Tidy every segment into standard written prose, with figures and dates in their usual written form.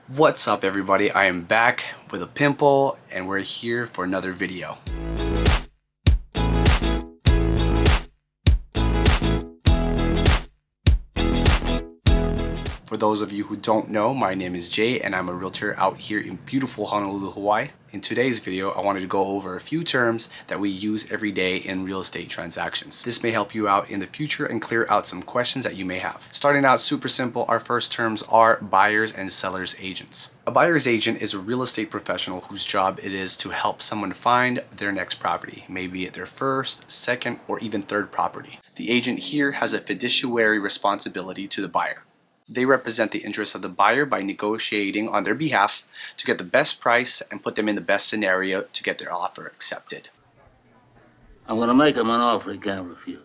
What's up everybody, I am back with a pimple and we're here for another video. For those of you who don't know, my name is Jay and I'm a realtor out here in beautiful Honolulu, Hawaii. In today's video, I wanted to go over a few terms that we use every day in real estate transactions. This may help you out in the future and clear out some questions that you may have. Starting out super simple, our first terms are buyers and sellers agents. A buyer's agent is a real estate professional whose job it is to help someone find their next property, maybe at their first, second, or even third property. The agent here has a fiduciary responsibility to the buyer. They represent the interests of the buyer by negotiating on their behalf to get the best price and put them in the best scenario to get their offer accepted. I'm going to make him an offer he can't refuse.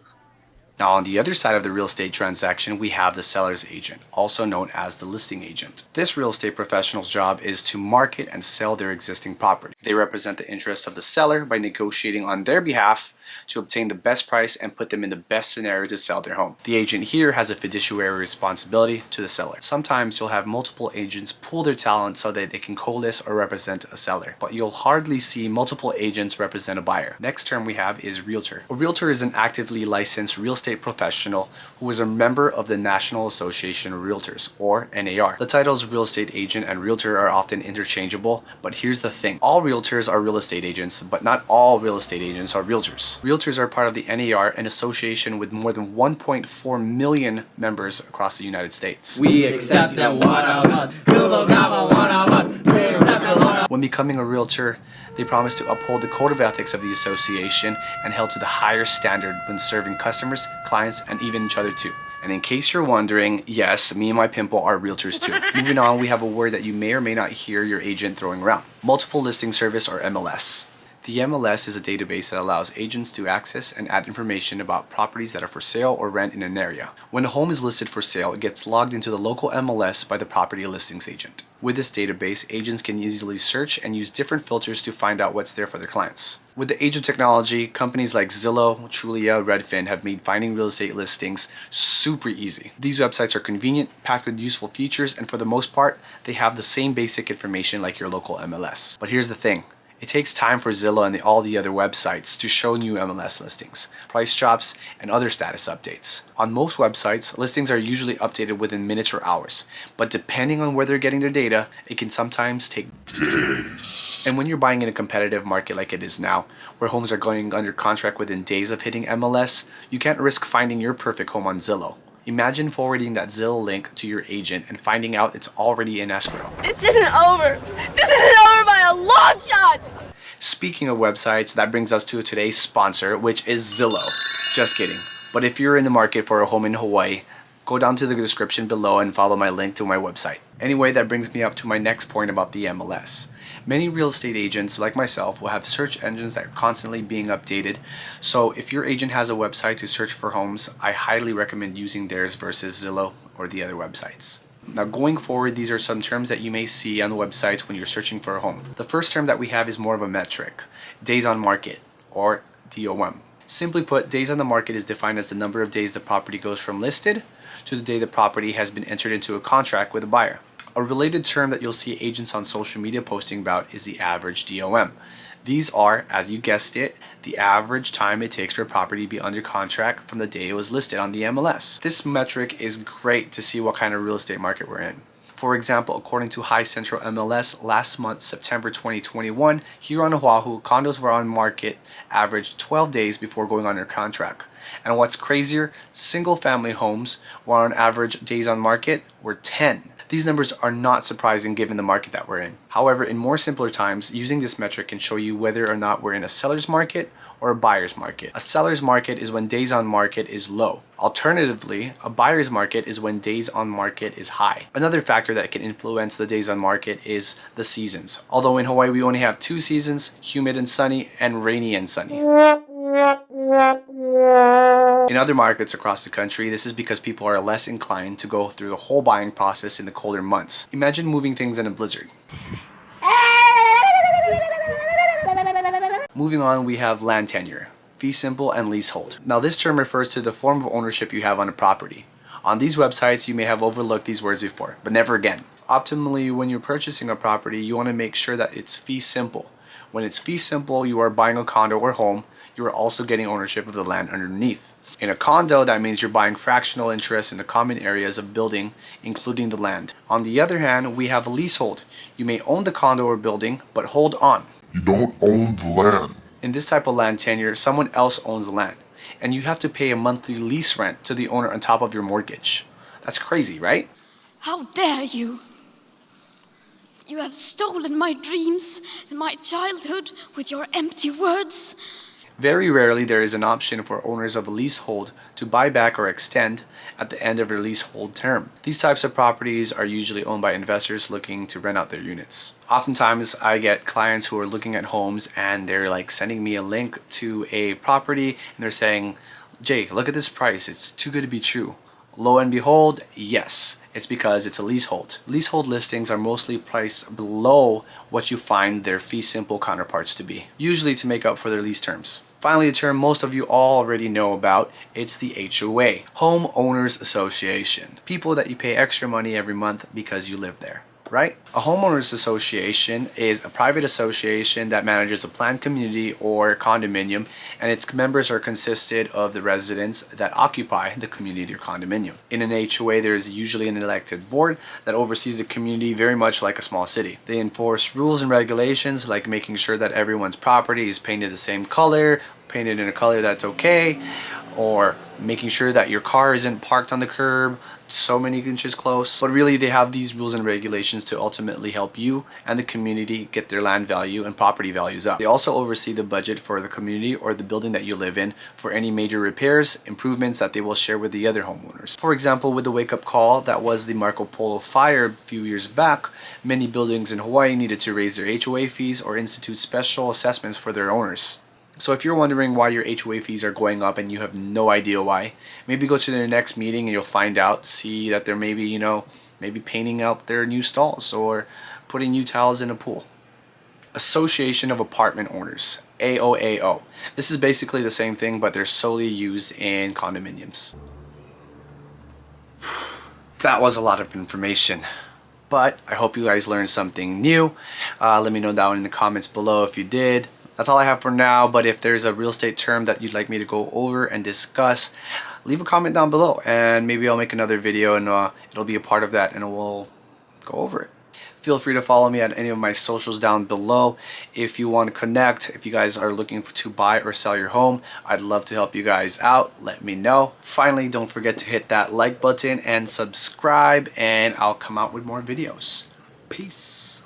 Now on the other side of the real estate transaction, we have the seller's agent, also known as the listing agent. This real estate professional's job is to market and sell their existing property. They represent the interests of the seller by negotiating on their behalf to obtain the best price and put them in the best scenario to sell their home. The agent here has a fiduciary responsibility to the seller. Sometimes you'll have multiple agents pool their talent so that they can co-list or represent a seller, but you'll hardly see multiple agents represent a buyer. Next term we have is realtor. A realtor is an actively licensed real estate professional who is a member of the National Association of Realtors, or NAR. The titles real estate agent and realtor are often interchangeable, but here's the thing. All realtors are real estate agents, but not all real estate agents are realtors. Realtors are part of the NAR, an association with more than 1.4 million members across the United States. We accept that one of us. You will never one of us. We accept that one of us. When becoming a realtor, they promise to uphold the code of ethics of the association and held to the higher standard when serving customers, clients, and even each other too. And in case you're wondering, yes, me and my pimple are realtors too. Moving on, we have a word that you may or may not hear your agent throwing around. Multiple Listing Service, or MLS. The MLS is a database that allows agents to access and add information about properties that are for sale or rent in an area. When a home is listed for sale, it gets logged into the local MLS by the property listings agent. With this database, agents can easily search and use different filters to find out what's there for their clients. With the age of technology, companies like Zillow, Trulia, Redfin have made finding real estate listings super easy. These websites are convenient, packed with useful features, and for the most part, they have the same basic information like your local MLS. But here's the thing. It takes time for Zillow and all the other websites to show new MLS listings, price drops, and other status updates. On most websites, listings are usually updated within minutes or hours, but depending on where they're getting their data, it can sometimes take days. And when you're buying in a competitive market like it is now, where homes are going under contract within days of hitting MLS, you can't risk finding your perfect home on Zillow. Imagine forwarding that Zillow link to your agent and finding out it's already in escrow. This isn't over. This isn't over by a long shot. Speaking of websites, that brings us to today's sponsor, which is Zillow. Just kidding. But if you're in the market for a home in Hawaii, go down to the description below and follow my link to my website. Anyway, that brings me up to my next point about the MLS. Many real estate agents, like myself, will have search engines that are constantly being updated. So if your agent has a website to search for homes, I highly recommend using theirs versus Zillow or the other websites. Now going forward, these are some terms that you may see on the websites when you're searching for a home. The first term that we have is more of a metric, days on market, or DOM. Simply put, days on the market is defined as the number of days the property goes from listed to the day the property has been entered into a contract with a buyer. A related term that you'll see agents on social media posting about is the average DOM. These are, as you guessed it, the average time it takes for a property to be under contract from the day it was listed on the MLS. This metric is great to see what kind of real estate market we're in. For example, according to High Central MLS last month, September 2021, here on Oahu, condos were on market averaged 12 days before going under contract. And what's crazier, single family homes were on average days on market were 10. These numbers are not surprising given the market that we're in. However, in more simpler times, using this metric can show you whether or not we're in a seller's market or a buyer's market. A seller's market is when days on market is low. Alternatively, a buyer's market is when days on market is high. Another factor that can influence the days on market is the seasons. Although in Hawaii we only have 2 seasons, humid and sunny, and rainy and sunny. In other markets across the country, this is because people are less inclined to go through the whole buying process in the colder months. Imagine moving things in a blizzard. Moving on, we have land tenure, fee simple, and leasehold. Now this term refers to the form of ownership you have on a property. On these websites, you may have overlooked these words before, but never again. Optimally, when you're purchasing a property, you want to make sure that it's fee simple. When it's fee simple, you are buying a condo or home. You are also getting ownership of the land underneath. In a condo, that means you're buying fractional interest in the common areas of building, including the land. On the other hand, we have a leasehold. You may own the condo or building, but hold on. You don't own the land. In this type of land tenure, someone else owns the land, and you have to pay a monthly lease rent to the owner on top of your mortgage. That's crazy, right? How dare you? You have stolen my dreams and my childhood with your empty words. Very rarely there is an option for owners of a leasehold to buy back or extend at the end of their leasehold term. These types of properties are usually owned by investors looking to rent out their units. Oftentimes I get clients who are looking at homes and they're like sending me a link to a property and they're saying, Jake, look at this price, it's too good to be true. Lo and behold, yes, it's because it's a leasehold. Leasehold listings are mostly priced below what you find their fee simple counterparts to be, usually to make up for their lease terms. Finally, a term most of you already know about, it's the HOA, Homeowners Association. People that you pay extra money every month because you live there, right? A homeowners association is a private association that manages a planned community or condominium, and its members are consisted of the residents that occupy the community or condominium. In an HOA, there is usually an elected board that oversees the community very much like a small city. They enforce rules and regulations like making sure that everyone's property is painted the same color, painted in a color that's okay, or making sure that your car isn't parked on the curb so many inches close. But really, they have these rules and regulations to ultimately help you and the community get their land value and property values up. They also oversee the budget for the community or the building that you live in for any major repairs, improvements that they will share with the other homeowners. For example, with the wake-up call that was the Marco Polo fire a few years back, many buildings in Hawaii needed to raise their HOA fees or institute special assessments for their owners. So if you're wondering why your HOA fees are going up and you have no idea why, maybe go to their next meeting and you'll find out, see that they're maybe, maybe painting out their new stalls or putting new tiles in a pool. Association of Apartment Owners, AOAO. This is basically the same thing, but they're solely used in condominiums. That was a lot of information, but I hope you guys learned something new. Let me know down in the comments below if you did. That's all I have for now, but if there's a real estate term that you'd like me to go over and discuss, leave a comment down below and maybe I'll make another video and it'll be a part of that and we'll go over it. Feel free to follow me at any of my socials down below. If you want to connect, if you guys are looking to buy or sell your home, I'd love to help you guys out. Let me know. Finally, don't forget to hit that like button and subscribe, and I'll come out with more videos. Peace.